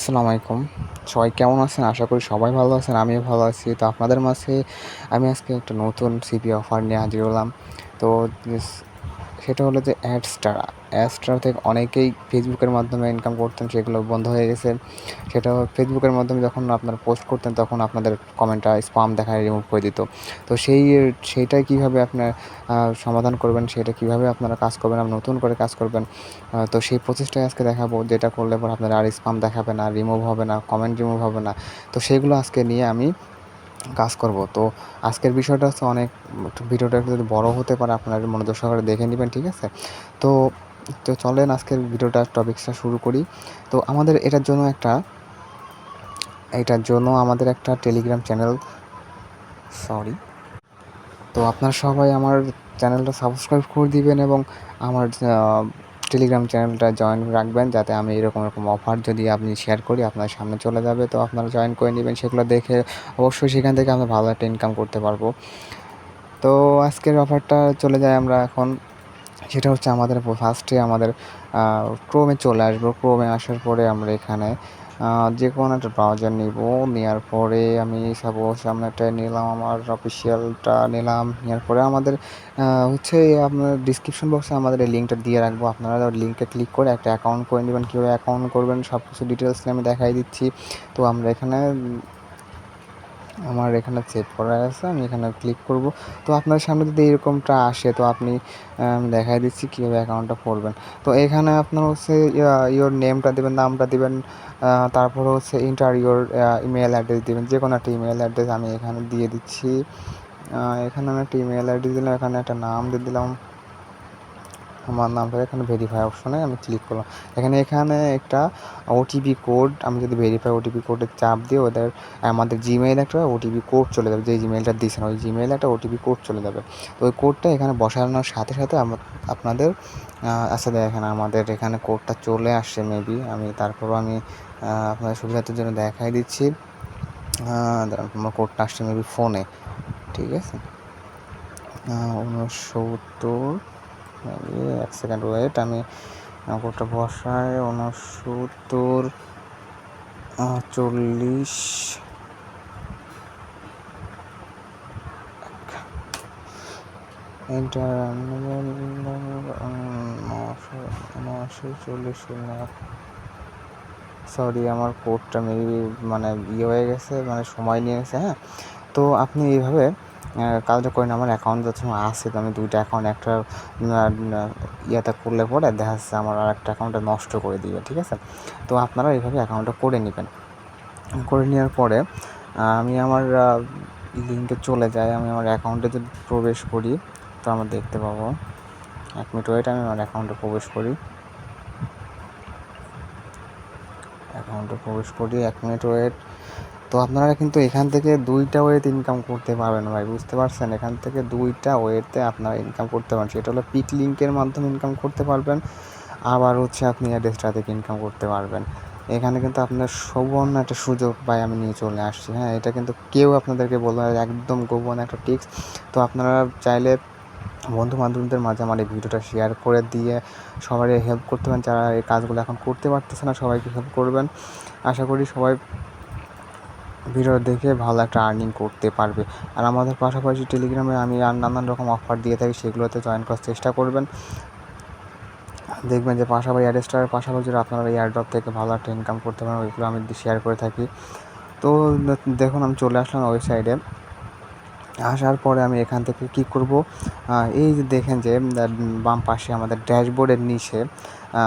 আসসালামু আলাইকুম। সবাই কেমন আছেন? আশা করি সবাই ভালো আছেন। আমিও ভালো আছি। তো আপনাদের মাঝে আমি আজকে একটা নতুন সিপি অফার নিয়ে হাজির হলাম। তো দিস সেটা হলো যে অ্যাডস্টার। অ্যাডস্টার থেকে অনেকেই ফেসবুকের মাধ্যমে ইনকাম করতেন, সেগুলো বন্ধ হয়ে গেছে। সেটা ফেসবুকের মাধ্যমে যখন আপনারা পোস্ট করতেন, তখন আপনাদের কমেন্টটা স্পাম দেখায় রিমুভ করে দিত। তো সেইটাই কীভাবে আপনার সমাধান করবেন, সেটা কীভাবে আপনারা কাজ করবেন, নতুন করে কাজ করবেন। তো সেই প্রসেসটাই আজকে দেখাবো, যেটা করলে পরে আপনার আর স্পাম দেখাবে না, রিমুভ হবে না, কমেন্ট রিমুভ হবে না। তো সেগুলো আজকে নিয়ে আমি কাজ করব। তো আজকের বিষয়টা হচ্ছে ভিডিওটা একটু যদি বড় হতে পারে, আপনারা মনোযোগ সহকারে দেখে নিবেন, ঠিক আছে? তো তো চলেন আজকের টপিকসটা শুরু করি। তো আমাদের এটার জন্য আমাদের একটা টেলিগ্রাম চ্যানেল সরি। তো আপনারা সবাই আমার চ্যানেলটা সাবস্ক্রাইব করে দিবেন এবং আমার টেলিগ্রাম চ্যানেলটা জয়েন রাখবেন, যাতে আমি এরকম অফার যদি আপনি শেয়ার করি, আপনার সামনে চলে যাবে। তো আপনারা জয়েন করে নেবেন, সেগুলো দেখে অবশ্যই সেখান থেকে আমরা ভালো একটা ইনকাম করতে পারবো। তো আজকের অফারটা চলে যাই আমরা এখন। সেটা হচ্ছে আমাদের ফার্স্টে আমাদের ক্রোমে চলে আসবো। ক্রোমে আসার পরে আমরা এখানে যে কোনো একটা ব্রাউজার নিব। নেওয়ার পরে আমি সাপোজ সামনেটা নিলাম, আমার অফিসিয়ালটা নিলাম। নেওয়ার পরে আমাদের হচ্ছে আপনার ডিসক্রিপশন বক্সে আমাদের এই লিঙ্কটা দিয়ে রাখবো। আপনারা লিঙ্কে ক্লিক করে একটা অ্যাকাউন্ট করে নেবেন। কীভাবে অ্যাকাউন্ট করবেন সব কিছু ডিটেলস আমি দেখাই দিচ্ছি। তো আমরা আমার এখানে সেভ করা আছে, আমি এখানে ক্লিক করব। তো আপনার সামনে যদি এরকমটা আসে, তো আপনি দেখাই দিচ্ছি কীভাবে অ্যাকাউন্টটা করবেন। তো এখানে আপনার হচ্ছে ইয়োর নেমটা দেবেন, নামটা দিবেন, তারপরে হচ্ছে ইন্টার ইয়োর ইমেল অ্যাড্রেস দেবেন, যে কোনো একটা ইমেল অ্যাড্রেস আমি এখানে দিয়ে দিচ্ছি। এখানে আমি একটা ইমেল অ্যাড্রেস দিলাম, এখানে একটা নাম দিয়ে দিলাম আমার নামটা। এখানে ভেরিফাই অপশনে আমি ক্লিক করলাম। এখানে একটা ওটিপি কোড, আমি যদি ভেরিফাই ওটিপি কোডে চাপ দিই, আমাদের জিমেইলে একটা ওটিপি কোড চলে যাবে। যে জিমেইলটা দিয়েছেন ওই জিমেইলে একটা ওটিপি কোড চলে যাবে। তো ওই কোডটা এখানে বসানোর সাথে সাথে আপনাদের আচ্ছা দেখেন, আমাদের এখানে কোডটা চলে আসছে মেবি। তারপরও আমি আপনাদের সুবিধার্থের জন্য দেখাই দিচ্ছি। আমার কোডটা আসছে মেবি ফোনে, ঠিক আছে? 69, এক সেকেন্ড ওয়েট, আমি কোডটা বসাই। 69 40 সরি, আমার কোডটা মেবি হয়ে গেছে, সময় নিয়ে গেছে। হ্যাঁ, তো আপনি এইভাবে কাজটা করেন। আমার অ্যাকাউন্ট যখন আছে, তো আমি দুইটা অ্যাকাউন্ট একটা ইয়েতে করলে পরে দেখা যাচ্ছে আমার আর একটা অ্যাকাউন্টটা নষ্ট করে দিবে, ঠিক আছে? তো আপনারা এইভাবে অ্যাকাউন্টটা করে নেবেন। করে নেওয়ার পরে আমি আমার লিঙ্কে চলে যাই। আমি আমার অ্যাকাউন্টে যদি প্রবেশ করি, তো আমরা দেখতে পাবো। 1 মিনিট ওয়েট, আমি আমার অ্যাকাউন্টে প্রবেশ করি। 1 মিনিট ওয়েট। তো আপনারা কিন্তু এখান থেকে 2টা ওয়েতে ইনকাম করতে পারবেন ভাই, বুঝতে পারছেন? এখান থেকে 2টা ওয়েতে আপনারা ইনকাম করতে পারেন। সেটা হলো পিক লিঙ্কের মাধ্যমে ইনকাম করতে পারবেন, আবার হচ্ছে আপনি অ্যাড্রেসটা থেকে ইনকাম করতে পারবেন। এখানে কিন্তু আপনার সুবর্ণ একটা সুযোগ ভাই আমি নিয়ে চলে আসছি। হ্যাঁ, এটা কিন্তু কেউ আপনাদেরকে বলবে না, একদম গোপন একটা টিপস। তো আপনারা চাইলে বন্ধু বান্ধবদের মাঝে আমার এই ভিডিওটা শেয়ার করে দিয়ে সবারই হেল্প করতে পারেন। যারা এই কাজগুলো এখন করতে পারতেছে না, সবাইকে হেল্প করবেন। আশা করি সবাই ভিডিও দেখে ভালো একটা আর্নিং করতে পারবে। আর আমাদের পাশাপাশি টেলিগ্রামে আমি আর নানান রকম অফার দিয়ে থাকি, সেগুলোতে জয়েন করার চেষ্টা করবেন। দেখবেন যে পাশাপাশি অ্যাডস্টারের পাশাপাশি আপনারা এই এয়ারড্রপ থেকে ভালো একটা ইনকাম করতে পারেন, ওইগুলো আমি শেয়ার করে থাকি। তো দেখুন, আমি চলে আসলাম ওয়েবসাইটে। আসার পরে আমি এখান থেকে কী করব, এই যে দেখেন যে বাম পাশে আমাদের ড্যাশবোর্ডের নিচে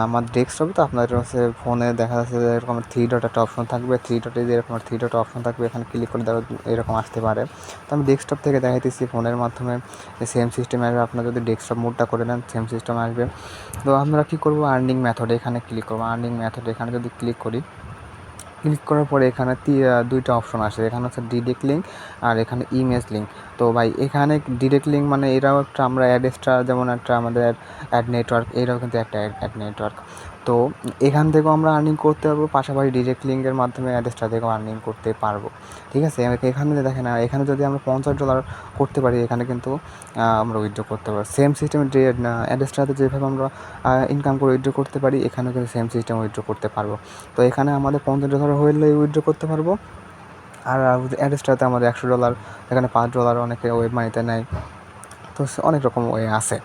আমার ডেস্কটপে, তো আপনাদের হচ্ছে ফোনে দেখা যাচ্ছে যে এরকম 3 ডট একটা অপশন থাকবে। 3 ডটে যে এরকম 3 ডট অপশন থাকবে, এখানে ক্লিক করে দেওয়া এরকম আসতে পারে। তো আমি ডেস্কটপ থেকে দেখাইতেছি, ফোনের মাধ্যমে সেম সিস্টেমে আসবে। আপনারা যদি ডেস্কটপ মোডটা করে নেন, সেম সিস্টেম আসবে। তো আমরা কী করবো, আর্নিং মেথড এখানে ক্লিক করবো। আর্নিং মেথড এখানে যদি ক্লিক করার পরে এখানে 2টা অপশন আসে। এখানে হচ্ছে ডিরেক্ট লিঙ্ক আর এখানে ইমেজ লিঙ্ক। তো ভাই এখানে ডিরেক্ট লিঙ্ক এরাও একটা, আমরা অ্যাড এক্সট্রা, যেমন একটা আমাদের অ্যাড নেটওয়ার্ক, এরাও কিন্তু একটা অ্যাড নেটওয়ার্ক। তো তো এখান থেকেও আমরা আর্নিং করতে পারবো, পাশাপাশি ডিরেক্ট লিঙ্কের মাধ্যমে অ্যাডেস্টা থেকেও আর্নিং করতে পারবো। ঠিক আছে, এখানে দেখেন এখানে যদি আমরা $50 করতে পারি, এখানে কিন্তু আমরা উইথড্র করতে পারবো। সেম সিস্টেমে অ্যাডেস্টাতে যেভাবে আমরা ইনকাম করে উইথড্র করতে পারি, এখানেও কিন্তু সেম সিস্টেম উইথড্র করতে পারবো। তো এখানে আমাদের $50 হলে উইথড্র করতে পারবো, আর অ্যাডেস্টাতে আমাদের $100, এখানে $5 অনেকে ওয়েব মানিতে নেয়। তো অনেক রকম ওয়ে আছে।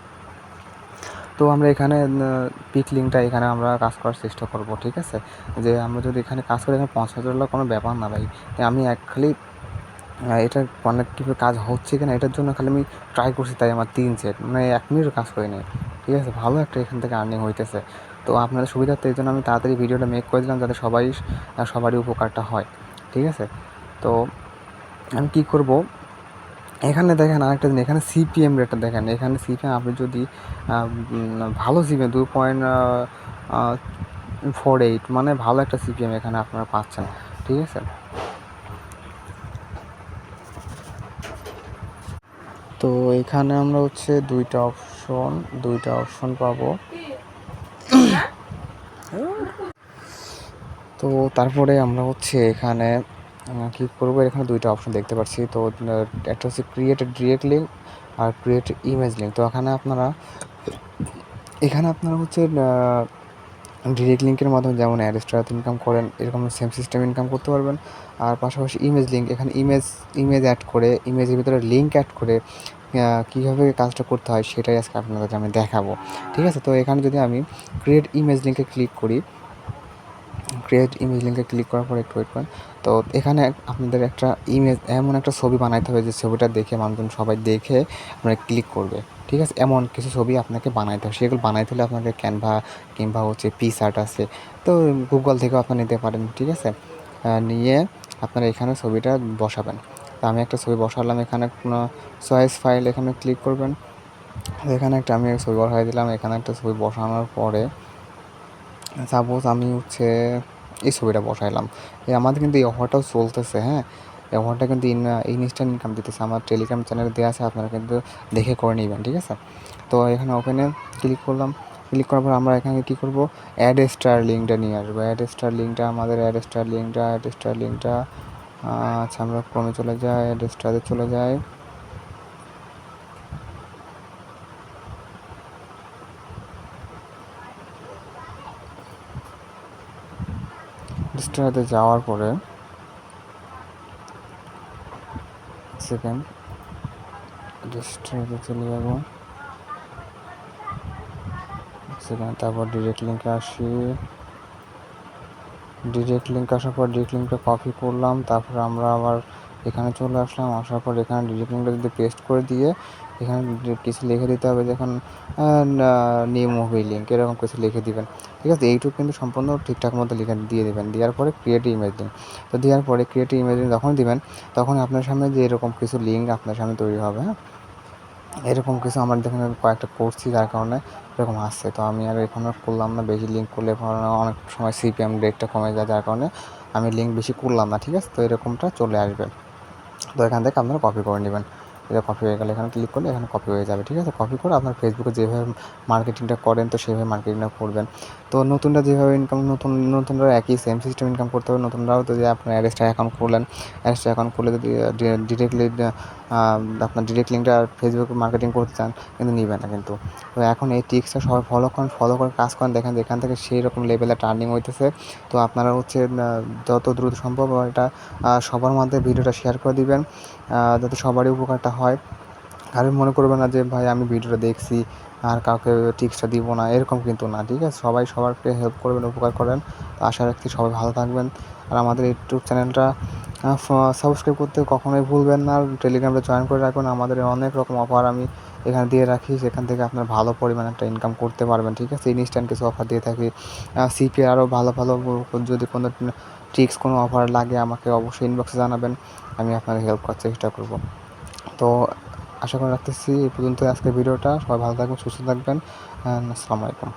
তো আমরা এখানে পিক লিঙ্কটা এখানে আমরা কাজ করার চেষ্টা করব। ঠিক আছে, যে আমরা যদি এখানে কাজ করি, এখানে $50 কোনো ব্যাপার না ভাই। আমি খালি এটা মানে কীভাবে কাজ হচ্ছে কিনা এটার জন্য খালি আমি ট্রাই করছি, তাই আমার 3 সেট, মানে 1 মিনিটও কাজ করি নাই। ঠিক আছে, ভালো একটা এখান থেকে আর্নিং হইতেছে। তো আপনাদের সুবিধার্থে এই জন্য আমি তাড়াতাড়ি ভিডিওটা মেক করে দিলাম, যাতে সবারই উপকারটা হয়। ঠিক আছে, তো আমি কী করব, এখানে দেখেন আরেকটা জিনিস, এখানে সিপিএম রেটটা দেখেন। এখানে সিপিএম আপনি যদি ভালো সিপিএম 2.48, মানে ভালো একটা সিপিএম এখানে আপনারা পাচ্ছেন। ঠিক আছে, তো এখানে আমরা হচ্ছে দুইটা অপশন পাবো। তো তারপরে আমরা হচ্ছে এখানে কী করবো, এখানে দুইটা অপশন দেখতে পাচ্ছি। তো একটা হচ্ছে ক্রিয়েট ডিরেক্ট লিঙ্ক আর ক্রিয়েট ইমেজ লিঙ্ক। তো এখানে আপনারা হচ্ছে ডিরেক্ট লিঙ্কের মাধ্যমে যেমন অ্যাডস্টার ইনকাম করেন, এরকম সেম সিস্টেম ইনকাম করতে পারবেন। আর পাশাপাশি ইমেজ লিঙ্ক, এখানে ইমেজ অ্যাড করে, ইমেজের ভিতরে লিঙ্ক অ্যাড করে কীভাবে কাজটা করতে হয় সেটাই আজকে আপনাদেরকে আমি দেখাবো। ঠিক আছে, তো এখানে যদি আমি ক্রিয়েট ইমেজ লিঙ্কে ক্লিক করার পর একটু ওয়েট করেন। তো এখানে আপনাদের একটা ইমেজ, এমন একটা ছবি বানাইতে হবে যে ছবিটা দেখে মানুষজন সবাই দেখে আপনারা ক্লিক করবে। ঠিক আছে, এমন কিছু ছবি আপনাকে বানাইতে হবে। সেগুলো বানাইতে হলে আপনাকে ক্যানভা কিংবা হচ্ছে পিক্সআর্ট আছে, তো গুগল থেকেও আপনারা নিতে পারেন। ঠিক আছে, নিয়ে আপনারা এখানে ছবিটা বসাবেন। তো আমি একটা ছবি বসালাম, এখানে কোনো চয়েস ফাইল এখানে ক্লিক করবেন। এখানে আমি ছবি বসাই দিলাম। এখানে একটা ছবি বসানোর পরে সাপোজ আমি হচ্ছে এই ছবিটা বসাইলাম। আমাদের কিন্তু এই অফারটাও চলতেছে। হ্যাঁ, এই অফারটা কিন্তু ইনস্ট্যান্ট ইনকাম দিতেছে। আমার টেলিগ্রাম চ্যানেলে দেওয়া আছে, আপনারা কিন্তু দেখে করে নেবেন। ঠিক আছে, তো এখানে ওপেনে ক্লিক করলাম। ক্লিক করার পর আমরা এখানে কী করবো, অ্যাড স্টার লিঙ্কটা নিয়ে আসবো। অ্যাড স্টার লিঙ্কটা আচ্ছা, আমরা ক্রমে চলে যাই, অ্যাড স্টারে চলে যাই। স্টারে যাওয়ার পরে সেকেন্ড স্টারে চলে যাবো। সেখানে তারপর ডিরেক্ট লিঙ্কে আসি। ডিরেক্ট লিঙ্ক আসার পর ডিরেক্ট লিঙ্কটা কপি করলাম। তারপর আমরা আবার এখানে চলে আসলাম। আসার পর এখানে ডিরেক্ট লিঙ্কটা যদি পেস্ট করে দিয়ে এখানে কিছু লিখে দিতে হবে, যখন নিউ মুভি লিঙ্ক এরকম কিছু লিখে দিবেন। ঠিক আছে, এইটুকু কিন্তু সম্পূর্ণ ঠিকঠাক মতো লিখে দিয়ে দেবেন। দেওয়ার পরে ক্রিয়েট ইমেজ লিঙ্ক, তো দেওয়ার পরে ক্রিয়েট ইমেজ লিঙ্ক যখন দিবেন, তখন আপনার সামনে যে এরকম কিছু লিঙ্ক আপনার সামনে তৈরি হবে। হ্যাঁ, এরকম কিছু আমার দেখুন কয়েকটা করছি, যার কারণে এরকম আসছে। তো আমি আর এখন করলাম না, বেশি লিঙ্ক করলে অনেক সময় সিপিএম রেটটা কমে যায়, যার কারণে আমি লিঙ্ক বেশি করলাম না। ঠিক আছে, তো এরকমটা চলে আসবে। তো এখান থেকে আপনারা কপি করে নেবেন। এটা কপি হয়ে গেলে এখানে ক্লিক করলে এখানে কপি হয়ে যাবে। ঠিক আছে, কপি করে আপনার ফেসবুকে যেভাবে মার্কেটিংটা করেন, তো সেভাবে মার্কেটিংটা করবেন। তো নতুনরা যেভাবে নতুনরা একই সেম সিস্টেম ইনকাম করতে হবে। নতুনরাও তো যে আপনার অ্যাডস্টার অ্যাকাউন্ট করলে যদি ডিরেক্টলি আপনার ডিরেক্ট লিঙ্কটা ফেসবুকে মার্কেটিং করতে চান, কিন্তু নেবেন না কিন্তু। তো এখন এই ট্রিক্সটা সবাই ফলো করে কাজ করেন, দেখেন এখান থেকে সেই রকম লেভেলে টার্নিং হইতেছে। তো আপনারা হচ্ছে যত দ্রুত সম্ভব এটা সবার মধ্যে ভিডিওটা শেয়ার করে দিবেন, যাতে সবারই উপকারটা হয়। আর মনে করবেন না যে ভাই আমি ভিডিওটা দেখছি আর কাউকে টিপসটা দিব না, এরকম কিন্তু না। ঠিক আছে, সবাই সবারকে হেল্প করবেন, উপকার করেন। আশা রাখছি সবাই ভালো থাকবেন। আর আমাদের ইউটিউব চ্যানেলটা সাবস্ক্রাইব করতে কখনোই ভুলবেন না। আর টেলিগ্রামে জয়েন করে রাখুন। আমাদের অনেক রকম অফার আমি এখানে দিয়ে রাখি, সেখান থেকে আপনার ভালো পরিমাণে একটা ইনকাম করতে পারবেন। ঠিক আছে, ইনস্ট্যান্ট কিছু অফার দিয়ে থাকি। সিপি আরও ভালো যদি কোনো ট্রিক্স কোনো অফার লাগে আমাকে অবশ্যই ইনবক্সে জানাবেন, আমি আপনাকে হেল্প করার চেষ্টা করব। তো আশা করে রাখতেছি এই পর্যন্ত আজকের ভিডিওটা। সবাই ভালো থাকবেন, সুস্থ থাকবেন। আসসালামু আলাইকুম।